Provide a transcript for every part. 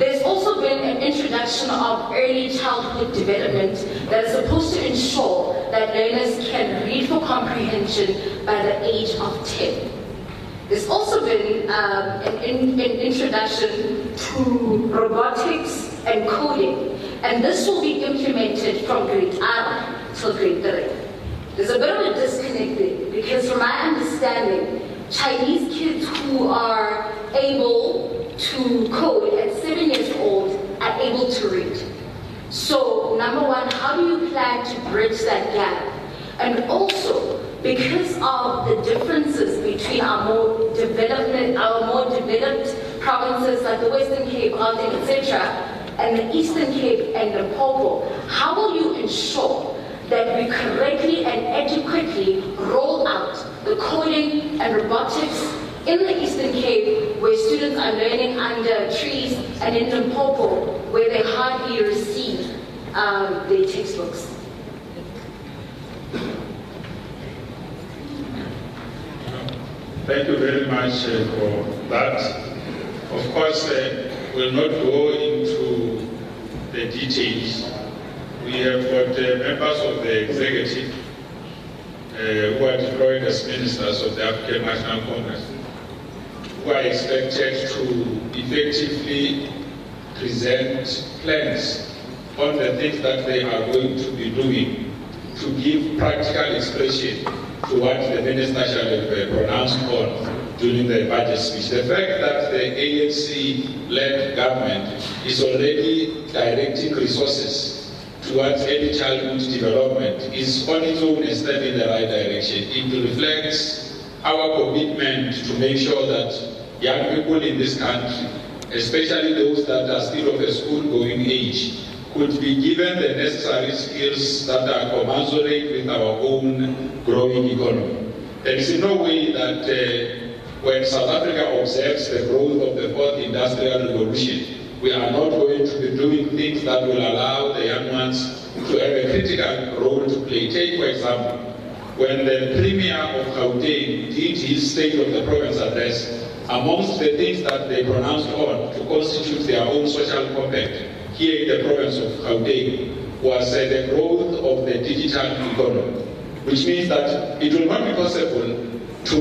There's also been an introduction of early childhood development that is supposed to ensure that learners can read for comprehension by the age of 10. There's also been an introduction to robotics and coding, and this will be implemented from grade 1 till grade 3. There's a bit of a disconnect there, because from my understanding, Chinese kids who are able to code at 7 years old are able to read. So, number one, how do you plan to bridge that gap? And also, because of the differences between our more developed provinces like the Western Cape, Gauteng, etc., and the Eastern Cape and Limpopo, how will you ensure that we correctly and adequately roll out the coding and robotics in the Eastern Cape, where students are learning under trees, and in Limpopo, where they hardly receive their textbooks? Thank you very much for that. Of course, we'll not go into the details. We have got members of the executive who are deployed as ministers of the African National Congress, who are expected to effectively present plans on the things that they are going to be doing to give practical expression to what the minister shall have pronounced on during the budget speech. The fact that the ANC-led government is already directing resources towards early childhood development is on its own a step in the right direction. It reflects our commitment to make sure that young people in this country, especially those that are still of a school-going age, could be given the necessary skills that are commensurate with our own growing economy. There is no way that when South Africa observes the growth of the 4th Industrial Revolution, we are not going to be doing things that will allow the young ones to have a critical role to play. Take, for example, when the Premier of Gauteng did his State of the Province address, amongst the things that they pronounced on to constitute their own social compact here in the province of Gauteng was the growth of the digital economy, which means that it will not be possible to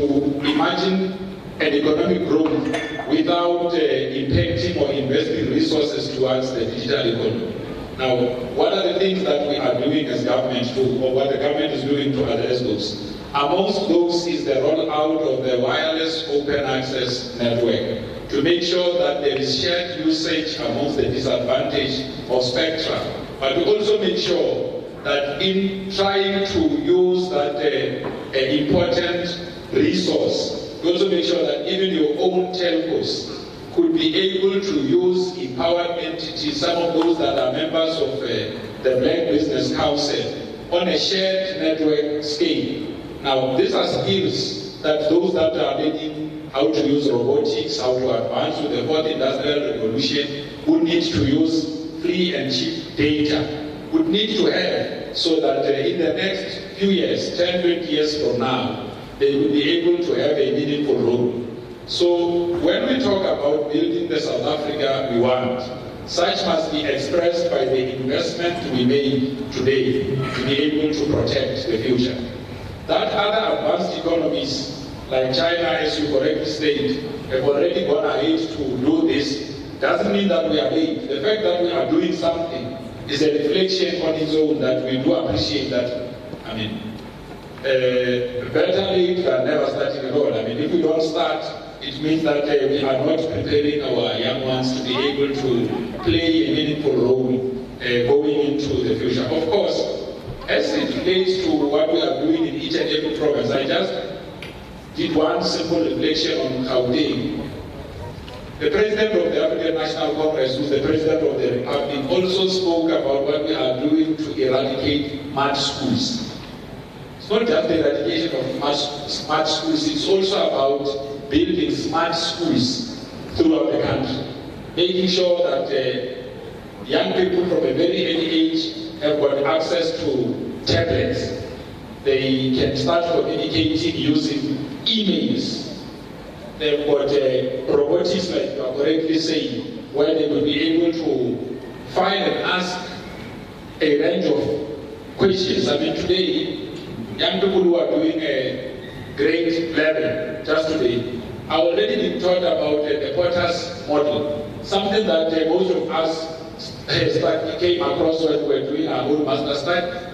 imagine an economic growth without impacting or investing resources towards the digital economy. Now, what are the things that we are doing as government or what the government is doing to address those? Amongst those is the rollout of the wireless open access network to make sure that there is shared usage amongst the disadvantage of spectrum, but to also make sure that in trying to use that important resource, we also make sure that even your own telcos could be able to use empowered entities, some of those that are members of the Black Business Council, on a shared network scale. Now, these are skills that those that are learning how to use robotics, how to advance with the 4th Industrial Revolution, would need to use free and cheap data, would need to have, so that in the next few years, 10, 20 years from now, they will be able to have a meaningful role. So when we talk about building the South Africa we want, such must be expressed by the investment we made today to be able to protect the future. That other advanced economies, like China, as you correctly stated, have already gone ahead to do this, doesn't mean that we are late. The fact that we are doing something is a reflection on its own that we do appreciate that. I mean, better late than never starting at all. I mean, if we don't start, it means that we are not preparing our young ones to be able to play a meaningful role going into the future. Of course, as it relates to what we are doing in each and every province, I just did one simple reflection on Gauteng. The President of the African National Congress, who's the President of the Republic, also spoke about what we are doing to eradicate mud schools. It's not just the eradication of smart schools, it's also about building smart schools throughout the country, making sure that young people from a very early age have got access to tablets. They can start communicating using emails. They've got robotics, like you are correctly saying, where they will be able to find and ask a range of questions. I mean, today, young people who are doing a grade level just today are already being taught about the Potter's model, something that most of us came across when we were doing our own master study,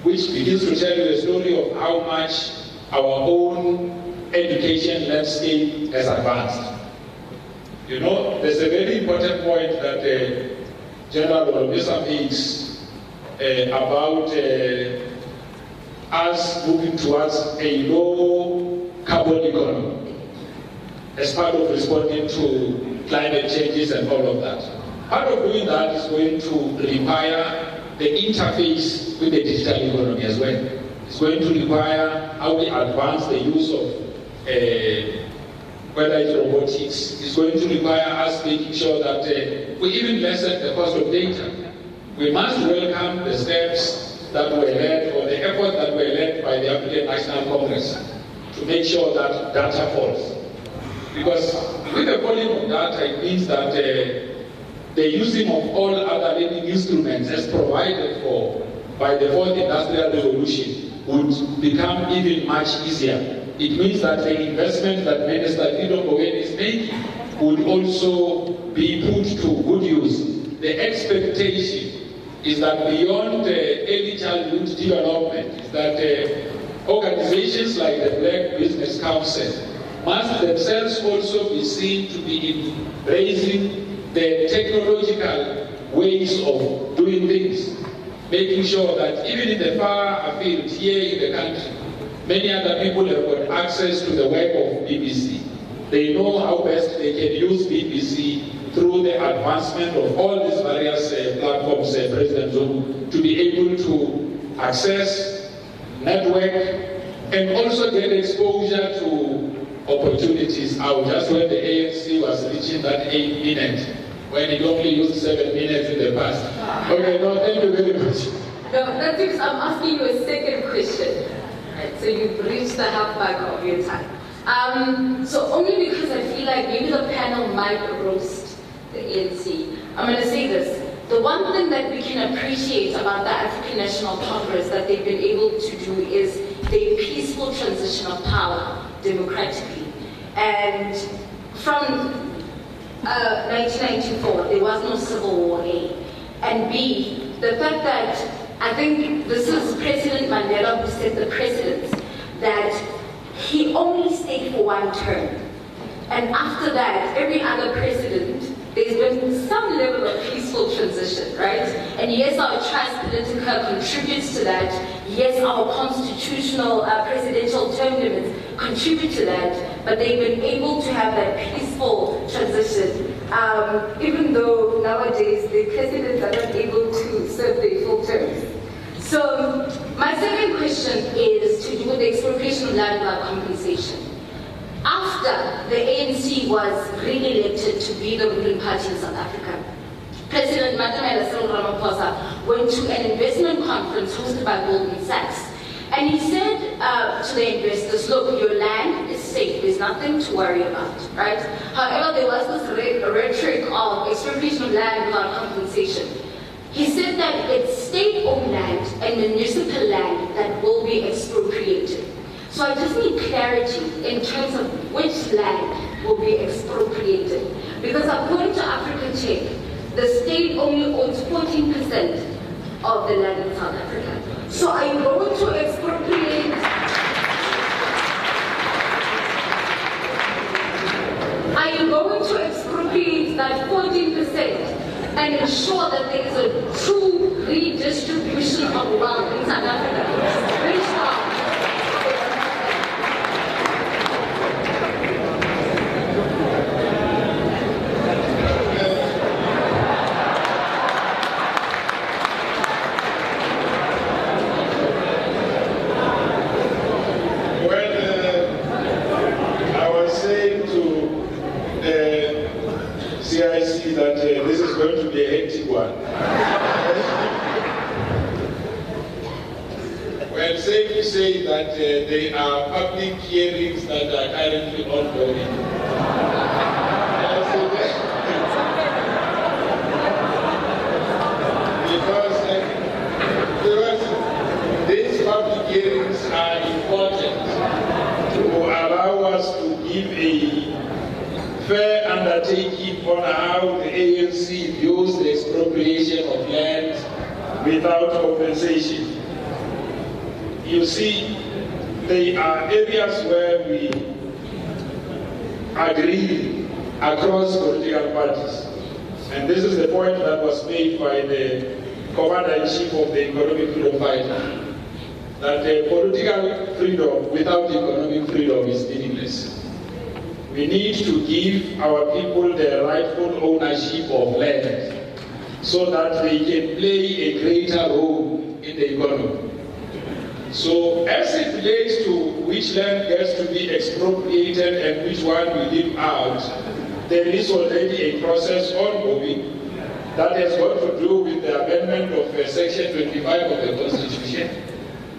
which begins to tell you the story of how much our own education landscape has advanced. You know, there's a very important point that General Malema makes about us moving towards a low carbon economy as part of responding to climate changes and all of that. Part of doing that is going to require the interface with the digital economy as well. It's going to require how we advance the use of whether it's robotics. It's going to require us making sure that we even lessen the cost of data. We must welcome the steps that were led, or the effort that were led by the African National Congress to make sure that data falls. Because with the volume of data, it means that the using of all other learning instruments as provided for by the fourth industrial revolution would become even much easier. It means that the investment that Minister Ido Bowen is making would also be put to good use. The expectation is that beyond early childhood development, is that organizations like the Black Business Council must themselves also be seen to be embracing the technological ways of doing things, making sure that even in the far afield here in the country, many other people have got access to the web of BBC. They know how best they can use BBC through the advancement of all these various platforms, President Zuma, to be able to access, network, and also get exposure to opportunities out. Just when the ANC was reaching that 8 minutes, when it only used 7 minutes in the past. Okay, no, thank you very much. No, that's because I'm asking you a second question. Right, so you've reached the half mark of your time. So only because I feel like maybe the panel might roast the ANC, I'm going to say this. The one thing that we can appreciate about the African National Congress that they've been able to do is the peaceful transition of power democratically. And from 1994, there was no civil war, A. And B, the fact that I think this is President Mandela who set the precedent that he only stayed for one term. And after that, every other president, there's been some level of peaceful transition, right? And yes, our trans-politica contributes to that. Yes, our constitutional presidential term limits contribute to that. But they've been able to have that peaceful transition, even though nowadays the presidents are not able to serve their full terms. So my second question is to do with the expropriation of land without compensation. After the ANC was re-elected to be the ruling party in South Africa, President Malema went to an investment conference hosted by Goldman Sachs. And he said to the investors, look, your land is safe, there's nothing to worry about, right? However, there was this rhetoric of expropriation of land without compensation. He said that it's state-owned land and municipal land that will be expropriated. So I just need clarity in terms of which land will be expropriated. Because according to Africa Check, the state only owns 14% of the land in South Africa. So are you going to expropriate? Are you going to expropriate that 14% and ensure that there is a true redistribution of wealth in South Africa? Rich are. CIC that this is going to be a hectic one. Well, safe to say that there are public hearings that are currently ongoing. how the ANC views the expropriation of land without compensation. You see, there are areas where we agree across political parties. And this is the point that was made by the Commander-in-Chief of the Economic Freedom Fighter, that political freedom without economic freedom is meaningless. We need to give our people the rightful ownership of land so that they can play a greater role in the economy. So as it relates to which land gets to be expropriated and which one we leave out, there is already a process ongoing that has got to do with the amendment of Section 25 of the Constitution,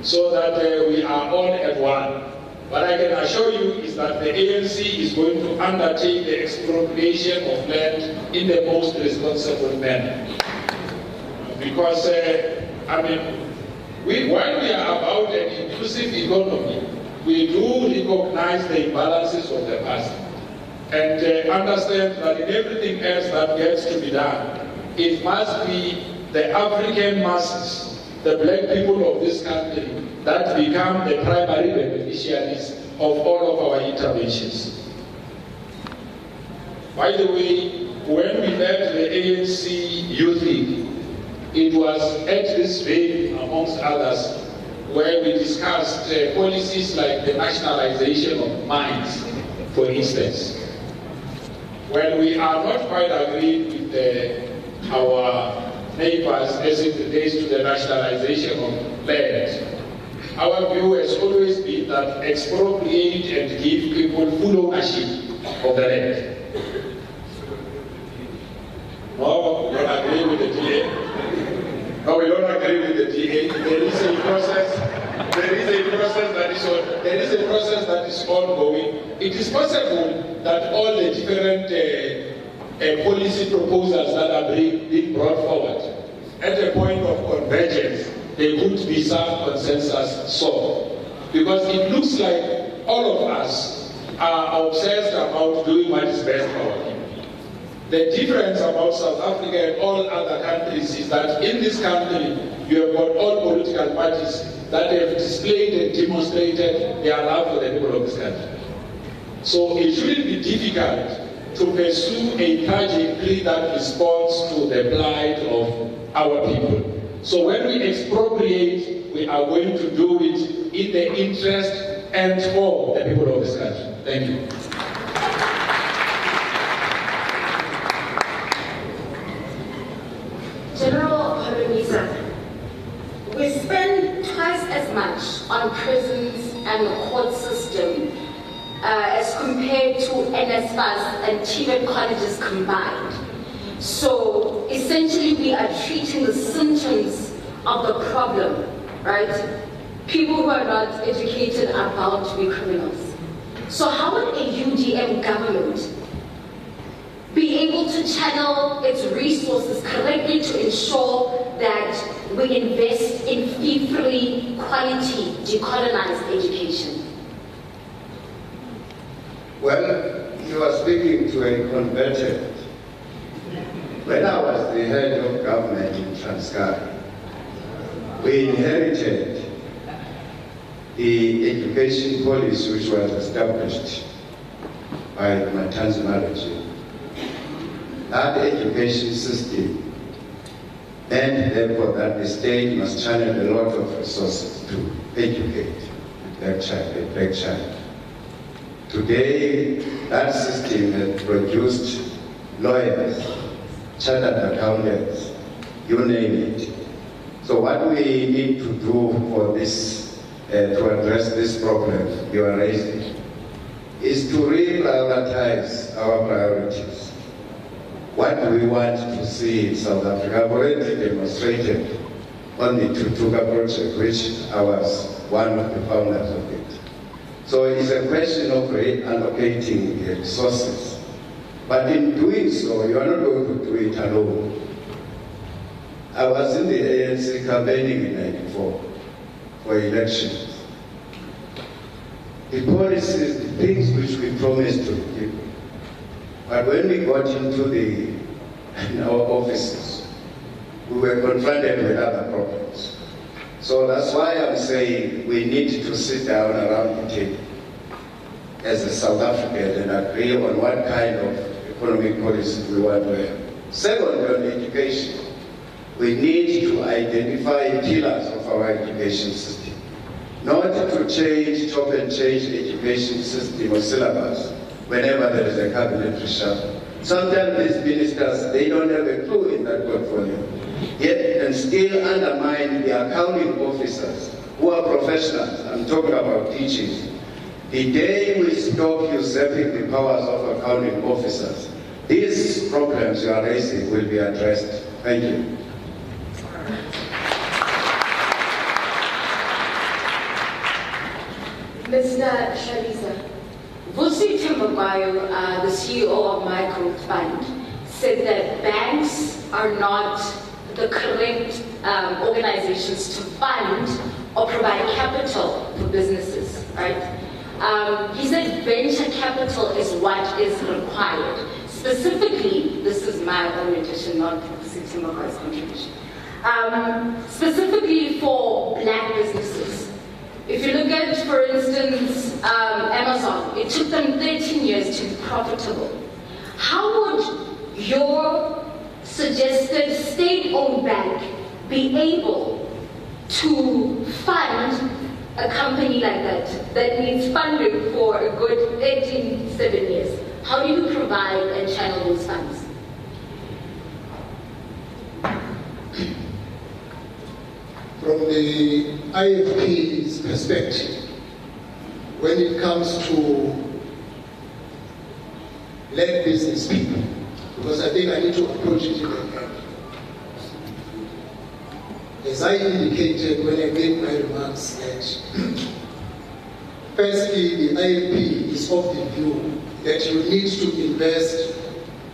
so that we are all at one. What I can assure you is that the ANC is going to undertake the expropriation of land in the most responsible manner. Because, while we are about an inclusive economy, we do recognize the imbalances of the past and understand that in everything else that gets to be done, it must be the African masses, the black people of this country, that become the primary beneficiaries of all of our interventions. By the way, when we left the ANC Youth League, it was at this venue, amongst others, where we discussed policies like the nationalization of mines, for instance. When we are not quite agreed with our neighbors as it relates to the nationalization of land, our view has always been that expropriate and give people full ownership of the land. No, we don't agree with the DA. No, we don't agree with the DA. There is a process. There is a process that is ongoing. It is possible that all the different policy proposals that are being brought forward, at a point of convergence, there would be some consensus sought. Because it looks like all of us are obsessed about doing what is best for our people. The difference about South Africa and all other countries is that in this country, you have got all political parties that have displayed and demonstrated their love for the people of this country. So it shouldn't be difficult to pursue a trajectory that responds to the plight of our people. So when we expropriate, we are going to do it in the interest and for the people of this country. Thank you. General Holomisa, we spend twice as much on prisons and the court system as compared to NSFAS and TVET colleges combined. So essentially we are treating the symptoms of the problem, right? People who are not educated are bound to be criminals. So how would a UDM government be able to channel its resources correctly to ensure that we invest in fee-free, quality, decolonized education? Well, you are speaking to a converted. When I was the head of government in Transkei, we inherited the education policy which was established by the Matanzima regime. That education system meant therefore that the state must channel a lot of resources to educate the black child. Today, that system has produced lawyers, chartered accountants, you name it. So what we need to do for this, to address this problem you are raising, is to reprioritize our priorities. What do we want to see in South Africa? I've already demonstrated on the Tutuka project, which I was one of the founders of it. So it's a question of reallocating the resources. But in doing so, you are not going to do it alone. I was in the ANC campaigning in '94 for elections. The policies, the things which we promised to the people. But when we got into the in our offices, we were confronted with other problems. So that's why I'm saying we need to sit down around the table as a South African and agree on what kind of economic policy we want to have. Second, on education, we need to identify pillars of our education system. Not to change, chop and change the education system or syllabus whenever there is a cabinet reshuffle. Sometimes these ministers, they don't have a clue in that portfolio. Yet and still undermine the accounting officers who are professionals. I'm talking about teachers. The day we stop usurping the powers of accounting officers, these problems you are raising will be addressed. Thank you. Mr. Shaliza, Vusi Timbukwayo, the CEO of My Growth Fund, said that banks are not the correct organizations to fund or provide capital for businesses, right? He said venture capital is what is required. Specifically, this is my own addition, not Vusi Timbukwayo's contribution. Specifically for black businesses. If you look at, for instance, Amazon, it took them 13 years to be profitable. How would your suggested state-owned bank be able to fund a company like that needs funding for a good 7 years? How do you provide and channel those funds? From the IFP's perspective, when it comes to black business people, because I think I need to approach it in that way. As I indicated when I made my remarks that firstly the IFP is of the view that you need to invest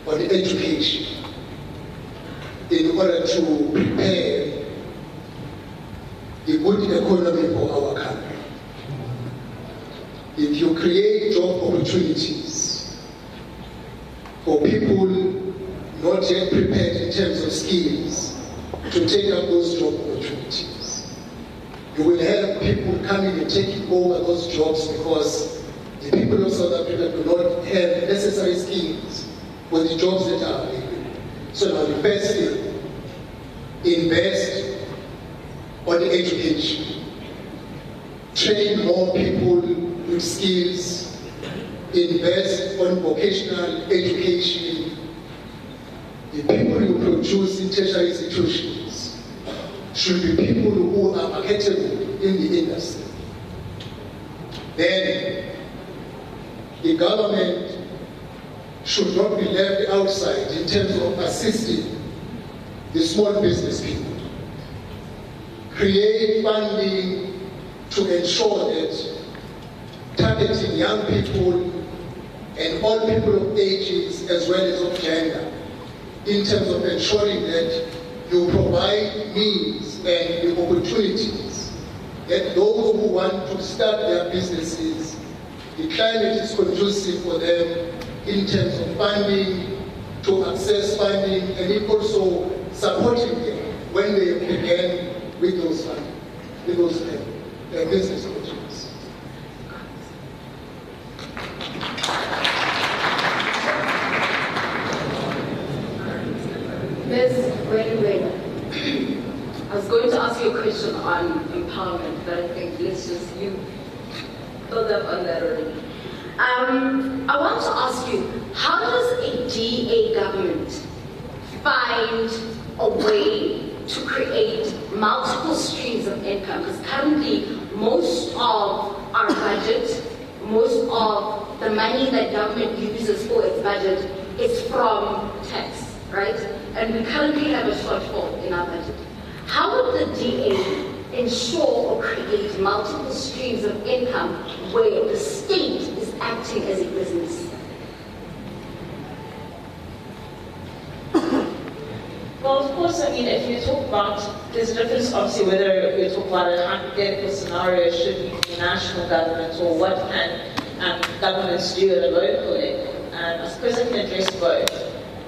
on education in order to prepare the good economy for our country. If you create job opportunities for people not yet prepared in terms of skills to take up those job opportunities, you will have people coming and taking over those jobs because the people of South Africa do not have necessary skills for the jobs that are available. So now the first thing, invest on education, train more people with skills, invest on vocational education. The people you produce in tertiary institutions should be people who are marketable in the industry. Then, the government should not be left outside in terms of assisting the small business people. Create funding to ensure that targeting young people and all people of ages as well as of gender, in terms of ensuring that you provide means and the opportunities that those who want to start their businesses, the climate is conducive for them in terms of funding, to access funding, and it also supporting them when they begin with those funding, with those business opportunities. Ms. Wayne, I was going to ask you a question on empowerment, but I think you build up on that already. I want to ask you, how does a DA government find a way to create multiple streams of income? Because currently, most of our budget, most of the money that government uses for its budget is from tax, right? And we currently have a shortfall in our budget. How would the DA ensure or create multiple streams of income where the state is acting as a business? Well, of course, I mean, if you talk about, there's a difference obviously whether you talk about a hypothetical scenario, should be the national government, or what can governments do at a local level. I suppose I can address both.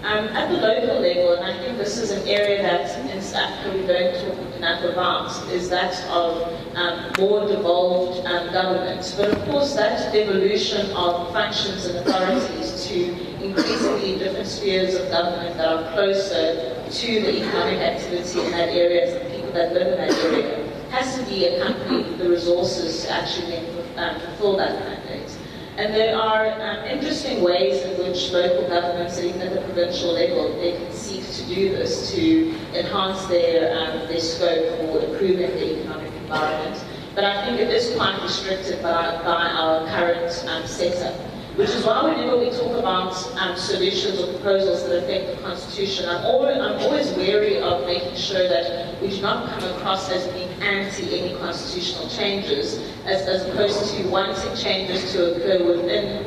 At the local level, and I think this is an area that in South Africa we don't talk enough about, is that of more devolved government. But of course that devolution of functions and authorities to increasingly different spheres of government that are closer to the economic activity in that area and the people that live in that area has to be accompanied with the resources to actually fulfill that mandate. And there are interesting ways in which local governments, and even at the provincial level, they can seek to do this to enhance their scope for improving the economic environment. But I think it is quite restricted by our current setup. Which is why whenever we talk about solutions or proposals that affect the Constitution, I'm always wary of making sure that we do not come across as being anti any constitutional changes, as opposed to wanting changes to occur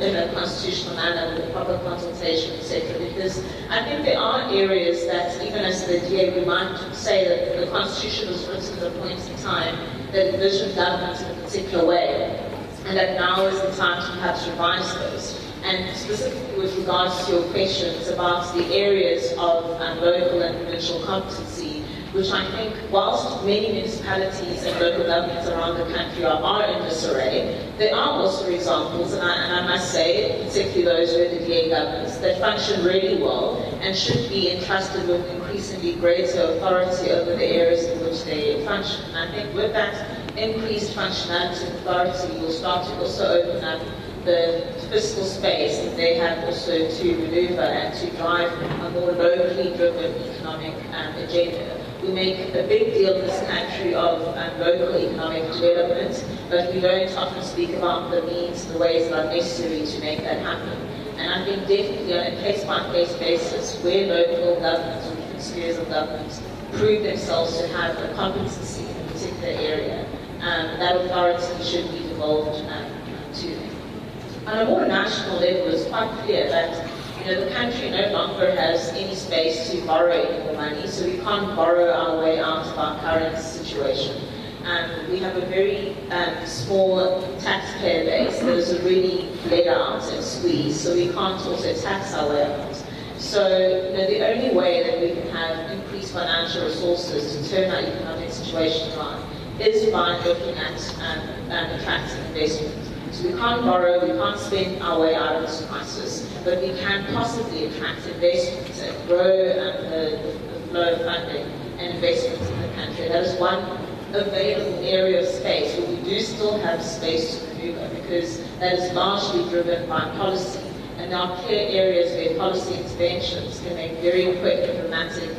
in a constitutional manner with proper consultation, etc. Because I think there are areas that, even as the DA, we might say that the Constitution was written at a point in time that envisioned government in a particular way, and that now is the time to perhaps revise those. And specifically with regards to your questions about the areas of local and provincial competency, which I think, whilst many municipalities and local governments around the country are in disarray, there are also examples, and I must say, particularly those who are the DA governments, that function really well and should be entrusted with increasingly greater authority over the areas in which they function. And I think with that increased functionality and authority, you'll start to also open up the fiscal space that they have also to maneuver and to drive a more locally driven economic agenda. We make a big deal in this country of local economic development, but we don't often speak about the means, the ways that are necessary to make that happen. And I think definitely on a case-by-case basis, where local governments or different spheres of government prove themselves to have a competency in a particular area, that authority should be devolved to them. On a more national level, it's quite clear that the country no longer has any space to borrow any more money, so we can't borrow our way out of our current situation. We have a very small taxpayer base that is already laid out and squeezed, so we can't also tax our way out. So the only way that we can have increased financial resources to turn our economic situation around is by looking at attracting investment. So we can't borrow, we can't spend our way out of this crisis, but we can possibly attract investment and grow the flow of funding and investment in the country. That is one available area of space where we do still have space to maneuver, because that is largely driven by policy. And there are clear areas where policy interventions can make very quick and dramatic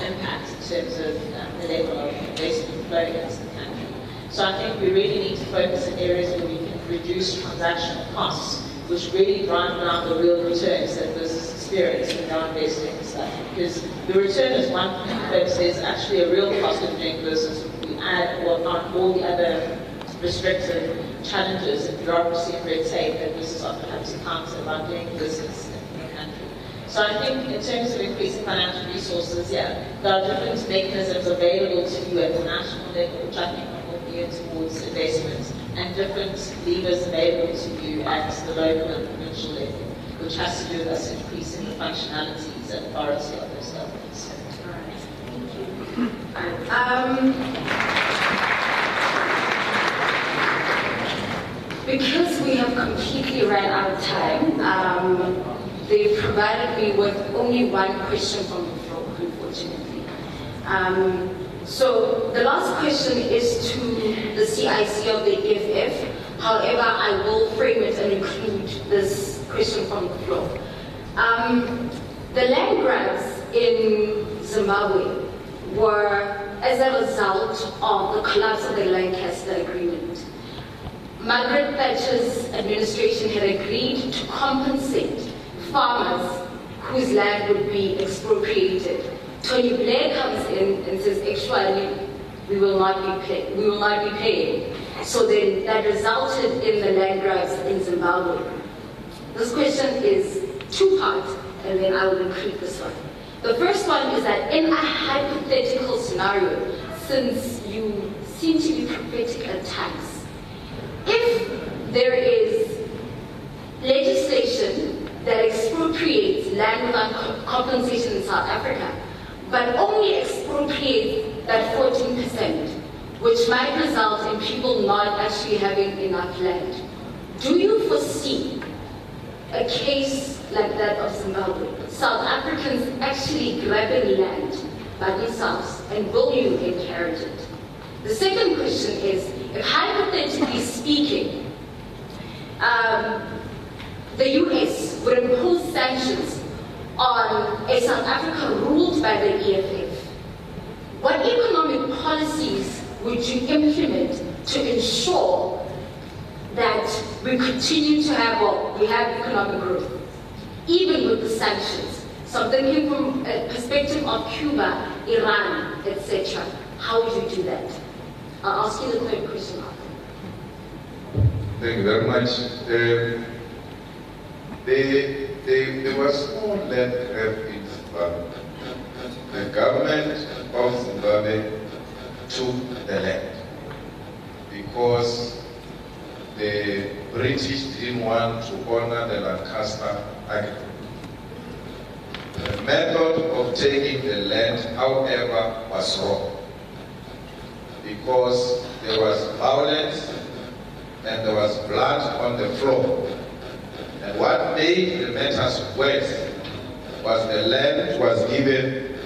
impact in terms of the level of investment flowing into the country. So I think we really need to focus in areas where we can reduce transactional costs, which really drive down the real returns that business experience when they're investing in stuff. Because the return is one thing, but there's actually a real cost of doing business if we add on all the other restrictive challenges and bureaucracy and red tape that business often have to counter about doing business in the country. So I think in terms of increasing financial resources, there are different mechanisms available to you at the national level, which I think are more geared towards investment, and different levers available to you at the local and provincial level, which has to do with us increasing the functionalities and authority of those governments. All right, thank you. Because we have completely ran out of time, they provided me with only one question from the floor, unfortunately. So the last question is to the CIC of the EFF. However, I will frame it and include this question from the floor. The land grabs in Zimbabwe were as a result of the collapse of the Lancaster Agreement. Margaret Thatcher's administration had agreed to compensate farmers whose land would be expropriated. Tony Blair comes in and says, actually, we will not be paying. So then that resulted in the land grabs in Zimbabwe. This question is two parts, and then I will include this one. The first one is that in a hypothetical scenario, since you seem to be prophetic at times, if there is legislation that expropriates land without compensation in South Africa, but only expropriate that 14%, which might result in people not actually having enough land. Do you foresee a case like that of Zimbabwe, South Africans actually grabbing land by themselves, and will you encourage it? The second question is, if hypothetically speaking, the US would impose sanctions on a South Africa ruled by the EFF, what economic policies would you implement to ensure that we continue to have, well, we have economic growth, even with the sanctions? So I'm thinking from a perspective of Cuba, Iran, etc. How would you do that? I'll ask you the third question after. Thank you very much. There was no land grab in Zimbabwe. The government of Zimbabwe took the land because the British didn't want to honor the Lancaster Agreement. The method of taking the land, however, was wrong because there was violence and there was blood on the floor. And what made the matters worse was the land was given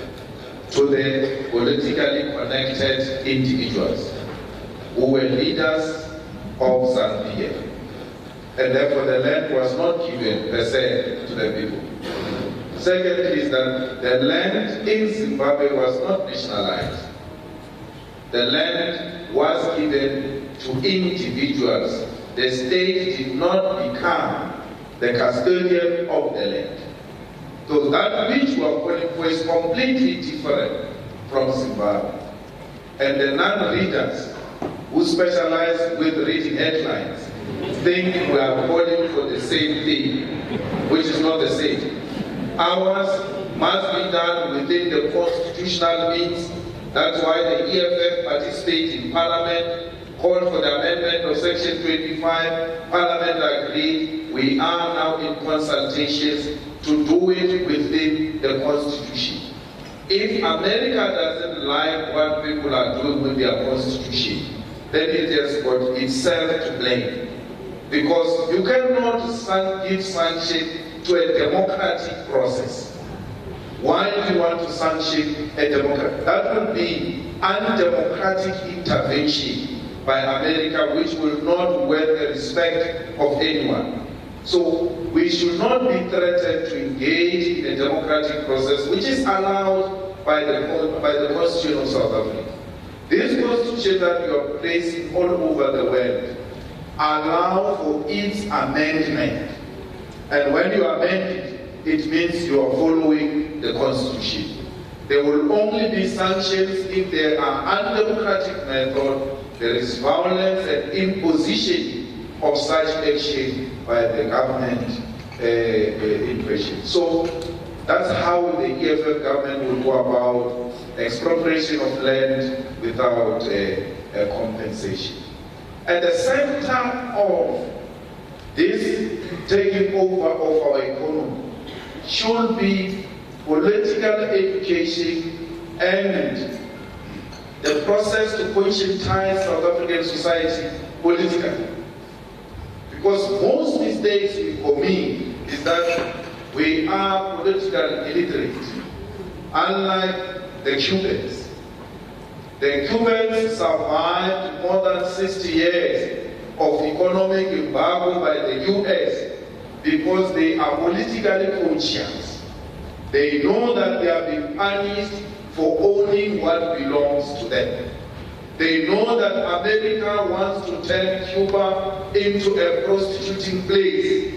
to the politically connected individuals who were leaders of Zambia. And therefore the land was not given per se to the people. Secondly is that the land in Zimbabwe was not nationalized. The land was given to individuals. The state did not become the custodian of the land. So that which we are calling for is completely different from Zimbabwe. And the non-readers who specialize with reading headlines think we are calling for the same thing, which is not the same. Ours must be done within the constitutional means. That's why the EFF participates in Parliament, called for the amendment of Section 25. Parliament agreed. We are now in consultations to do it within the Constitution. If America doesn't like what people are doing with their Constitution, then it has got itself to blame. Because you cannot give sanction to a democratic process. Why do you want to sanction a democracy? That would be undemocratic intervention by America, which will not win the respect of anyone. So we should not be threatened to engage in a democratic process, which is allowed by the Constitution of South Africa. This Constitution that you are placing all over the world allow for its amendment. And when you amend it, it means you are following the Constitution. There will only be sanctions if there are undemocratic methods, there is violence and imposition of such action by the government in question. So that's how the EFF government will go about expropriation of land without a compensation. At the center of this taking over of our economy should be political education and the process to conscientize South African society politically. Because most mistakes we commit is that we are politically illiterate, unlike the Cubans. The Cubans survived more than 60 years of economic embargo by the US because they are politically conscious. They know that they are being punished for owning what belongs to them. They know that America wants to turn Cuba into a prostituting place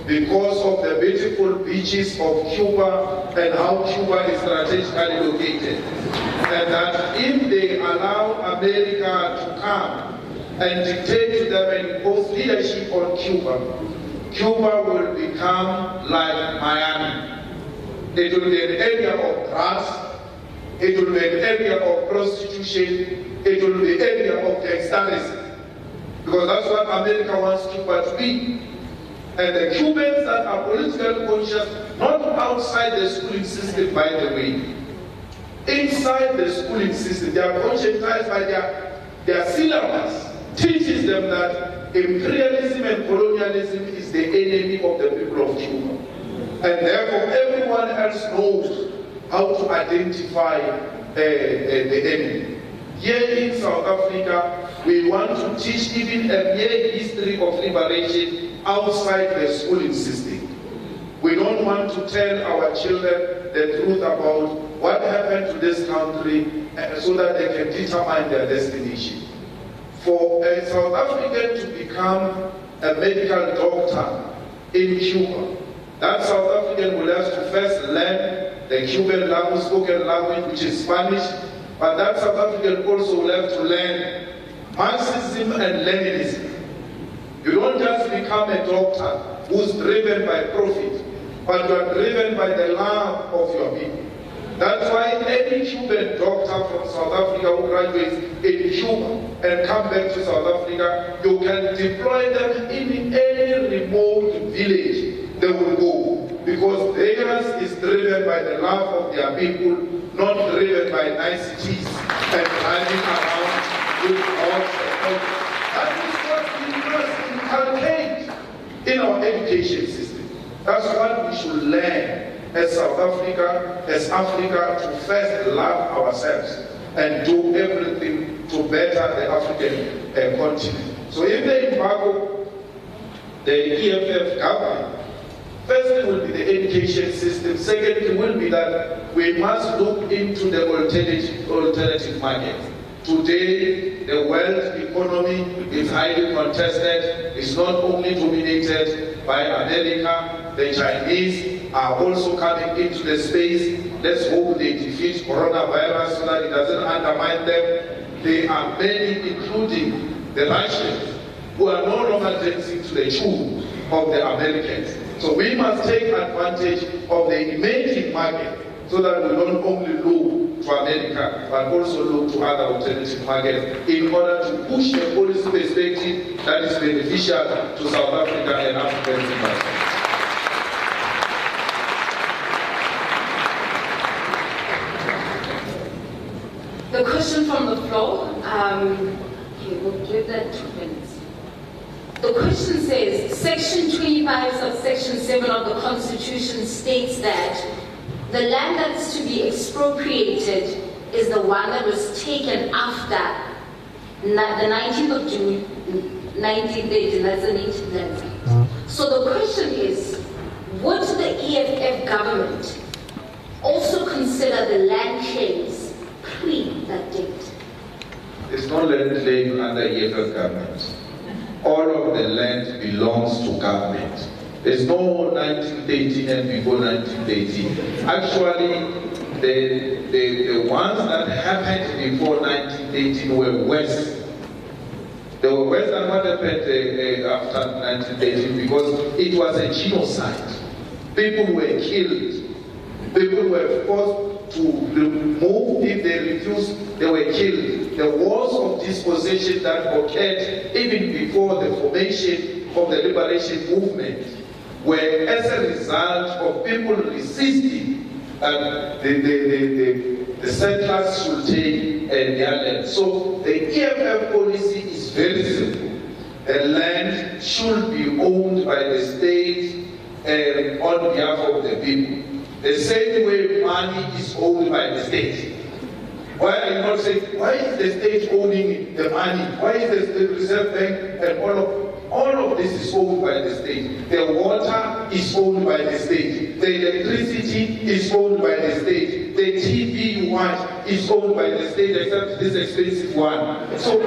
because of the beautiful beaches of Cuba and how Cuba is strategically located. And that if they allow America to come and dictate to them and impose leadership on Cuba, Cuba will become like Miami. It will be an area of drugs, it will be an area of prostitution, it will be an area of gangsterism. Because that's what America wants Cuba to be. And the Cubans that are politically conscious Not outside the schooling system, by the way. Inside the schooling system, they are conscientized by their syllabus. Teaches them that imperialism and colonialism is the enemy of the people of Cuba. And therefore, everyone else knows how to identify the enemy. Here in South Africa, we want to teach even a mere history of liberation outside the schooling system. We don't want to tell our children the truth about what happened to this country so that they can determine their destination. For a South African to become a medical doctor in Cuba, that South African will have to first learn the Cuban language, spoken language, which is Spanish, but that South African also will have to learn Marxism and Leninism. You don't just become a doctor who's driven by profit, but you are driven by the love of your people. That's why any Cuban doctor from South Africa who graduates in Cuba and come back to South Africa, you can deploy them in any remote village they will go, because theirs is driven by the love of their people, not driven by niceties and running around with dogs and dogs. That is what we must inculcate in our education system. That's what we should learn as South Africa, as Africa, to first love ourselves and do everything to better the African continent. So if they embargo the EFF government, first it will be the education system. Second, it will be that we must look into the alternative market. Today, the world economy is highly contested. It's not only dominated by America. The Chinese are also coming into the space. Let's hope they defeat coronavirus so that it doesn't undermine them. There are many, including the Russians, who are no longer dancing to the tune of the Americans. So we must take advantage of the emerging market so that we don't only look to America, but also look to other alternative markets in order to push a policy perspective that is beneficial to South Africa and African citizens. The question from the floor, okay, we'll give that 2 minutes. The question says, Section 25 subsection 7 of the Constitution states that the land that's to be expropriated is the one that was taken after the 19th of June, 1980, that's the 1890. So the question is, would the EFF government also consider the land claims pre that date? There's no land claim under EFF government. All of the land belongs to government. There's no 1913 and before 1913. Actually, the ones that happened before 1913 were worse. They were worse than what happened after 1913 because it was a genocide. People were killed. People were forced to remove. If they refused, they were killed. The wars of dispossession that occurred even before the formation of the liberation movement were as a result of people resisting the settlers should take their land. So the EFF policy is very simple. The land should be owned by the state on behalf of the people. The same way money is owned by the state. Why are you not saying, why is the state owning the money? Why is the Reserve Bank and all of this is owned by the state? The water is owned by the state. The electricity is owned by the state. The TV you watch is owned by the state, except this expensive one. So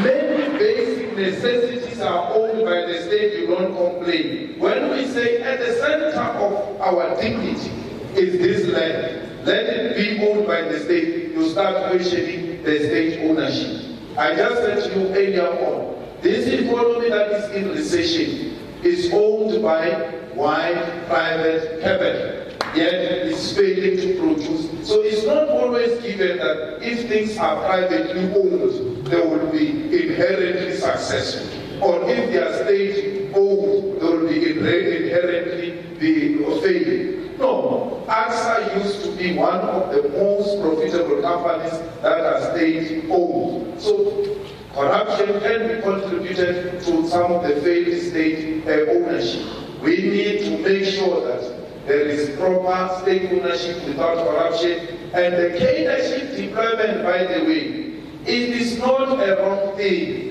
many basic necessities are owned by the state, you don't complain. When we say at the center of our dignity is this land, let it be owned by the state, you start questioning the state ownership. I just said to you earlier on, this economy that is in recession is owned by wide private capital, yet it's failing to produce. So it's not always given that if things are privately owned, they will be inherently successful. Or if they are state owned, they will be inherently be fail. No, AXA used to be one of the most profitable companies that are state-owned. So corruption can be contributed to some of the failed state ownership. We need to make sure that there is proper state ownership without corruption. And the leadership deployment, by the way, it is not a wrong thing.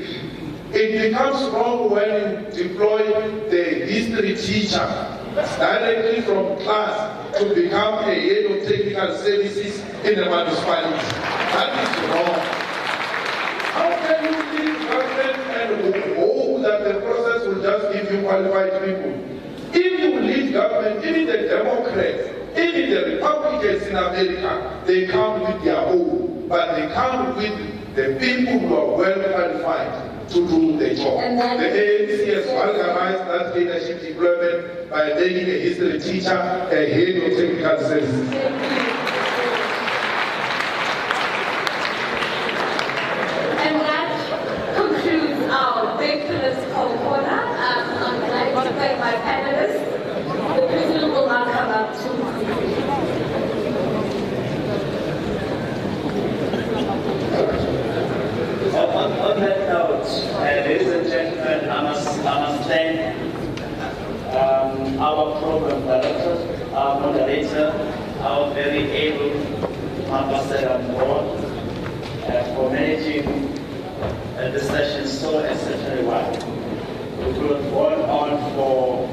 It becomes wrong when you deploy the history teacher directly from class to become a head of technical services in the municipality. That is wrong. How can you leave government and hope that the process will just give you qualified people? If you leave government, even the Democrats, even the Republicans in America, they come with their own, but they come with the people who are well qualified to do the job. The ANC has organized that leadership deployment by making a history teacher a head of technical services. And that concludes our big political corner. I'd like to thank my panelists. The president will now come up to On that note, ladies and gentlemen, I must thank our program director, our moderator, our very able ambassador on board for managing the session so exceptionally well. We could go on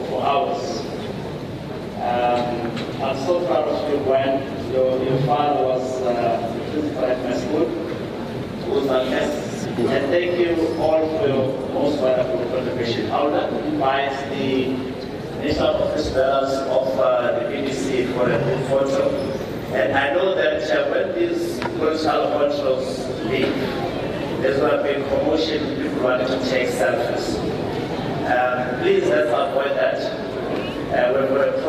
for hours. I'm so proud of you when your father was principal at my school. It was our guest. And thank you all for your most wonderful contribution. I would like to invite the national office bearers of the BBC for a group photo. And I know that when these political controls leave, there's going to be a commotion, people wanting to take selfies. Please let's avoid that. We've got a